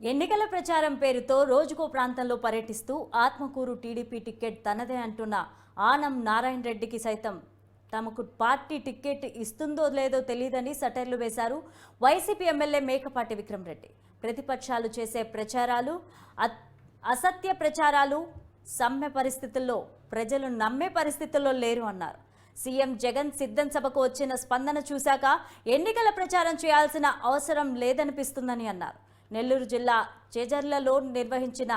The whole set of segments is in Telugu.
ఎన్నికల ప్రచారం పేరుతో రోజుకో ప్రాంతంలో పర్యటిస్తూ ఆత్మకూరు టీడీపీ టికెట్ తనదే అంటున్న ఆనం నారాయణ రెడ్డికి సైతం తమకు పార్టీ టికెట్ ఇస్తుందో లేదో తెలియదని సటైర్లు వేశారు వైసీపీ ఎమ్మెల్యే మేకపాటి విక్రమ్ రెడ్డి. ప్రతిపక్షాలు చేసే ప్రచారాలు అసత్య ప్రచారాలు సమ్మె పరిస్థితుల్లో ప్రజలు నమ్మే పరిస్థితుల్లో లేరు అన్నారు. సీఎం జగన్ సిద్ధం సభకు వచ్చిన స్పందన చూశాక ఎన్నికల ప్రచారం చేయాల్సిన అవసరం లేదనిపిస్తుందని అన్నారు. నెల్లూరు జిల్లా చేజర్లలో నిర్వహించిన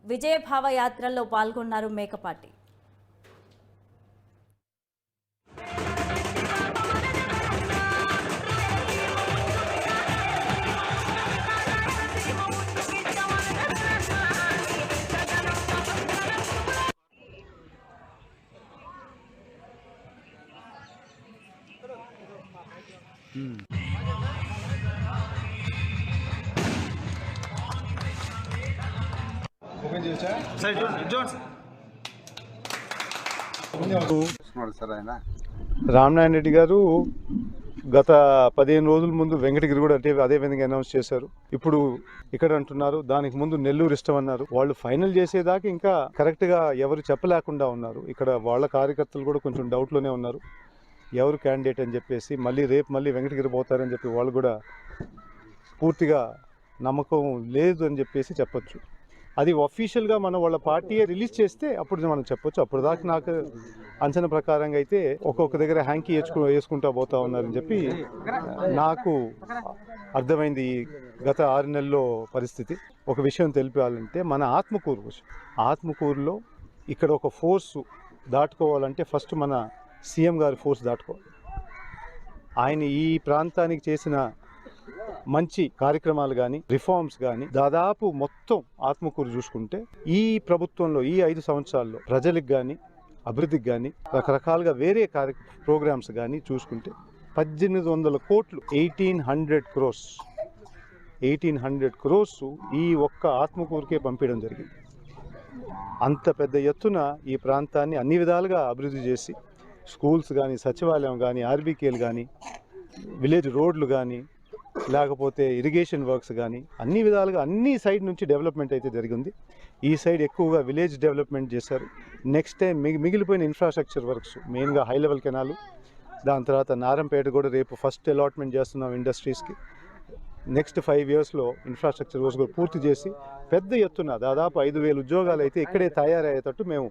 విజయభావ యాత్రలో పాల్గొన్నారు మేకపాటి. రామనారాయణ రెడ్డి గారు గత 15 రోజుల ముందు వెంకటగిరి కూడా అదే విధంగా అనౌన్స్ చేశారు. ఇప్పుడు ఇక్కడ అంటున్నారు, దానికి ముందు నెల్లూరు ఇష్టం అన్నారు. వాళ్ళు ఫైనల్ చేసేదాకా ఇంకా కరెక్ట్ గా ఎవరు చెప్పలేకుండా ఉన్నారు. ఇక్కడ వాళ్ళ కార్యకర్తలు కూడా కొంచెం డౌట్ లోనే ఉన్నారు, ఎవరు క్యాండిడేట్ అని చెప్పేసి. రేపు మళ్ళీ వెంకటగిరి పోతారని చెప్పి వాళ్ళు కూడా పూర్తిగా నమ్మకం లేదు అని చెప్పేసి చెప్పొచ్చు. అది అఫీషియల్గా మనం వాళ్ళ పార్టీయే రిలీజ్ చేస్తే అప్పుడు మనం చెప్పొచ్చు. అప్పుడు దాకా నాకు అంచనా ప్రకారంగా అయితే ఒక్కొక్క దగ్గర హ్యాంకీ వేసుకుంటూ పోతా ఉన్నారని చెప్పి నాకు అర్థమైంది. గత 6 నెలల్లో పరిస్థితి ఒక విషయం తెలిపాలంటే, మన ఆత్మకూరులో ఇక్కడ ఒక ఫోర్సు దాటుకోవాలంటే ఫస్ట్ మన సీఎం గారి ఫోర్స్ దాటుకోవాలి. ఆయన ఈ ప్రాంతానికి చేసిన మంచి కార్యక్రమాలు కానీ రిఫార్మ్స్ కానీ దాదాపు మొత్తం ఆత్మకూరు చూసుకుంటే ఈ ప్రభుత్వంలో ఈ 5 సంవత్సరాల్లో ప్రజలకు కానీ అభివృద్ధికి కానీ రకరకాలుగా వేరే ప్రోగ్రామ్స్ కానీ చూసుకుంటే 1800 కోట్లు 1800 క్రోర్స్ ఈ ఒక్క ఆత్మకూరుకే పంపించడం జరిగింది. అంత పెద్ద ఎత్తున ఈ ప్రాంతాన్ని అన్ని విధాలుగా అభివృద్ధి చేసి స్కూల్స్ కానీ, సచివాలయం కానీ, ఆర్బీకేలు కానీ, విలేజ్ రోడ్లు కానీ, లేకపోతే ఇరిగేషన్ వర్క్స్ కానీ అన్ని విధాలుగా అన్ని సైడ్ నుంచి డెవలప్మెంట్ అయితే జరిగింది. ఈ సైడ్ ఎక్కువగా విలేజ్ డెవలప్మెంట్ చేశారు. నెక్స్ట్ టైం మిగిలిపోయిన ఇన్ఫ్రాస్ట్రక్చర్ వర్క్స్, మెయిన్గా హై లెవెల్ కెనాలు, దాని తర్వాత నారంపేట కూడా రేపు ఫస్ట్ అలాట్మెంట్ చేస్తున్నాం ఇండస్ట్రీస్కి. నెక్స్ట్ 5 yearsలో ఇన్ఫ్రాస్ట్రక్చర్ వర్క్స్ కూడా పూర్తి చేసి పెద్ద ఎత్తున దాదాపు 5000 ఉద్యోగాలు అయితే ఇక్కడే తయారయ్యేటట్టు మేము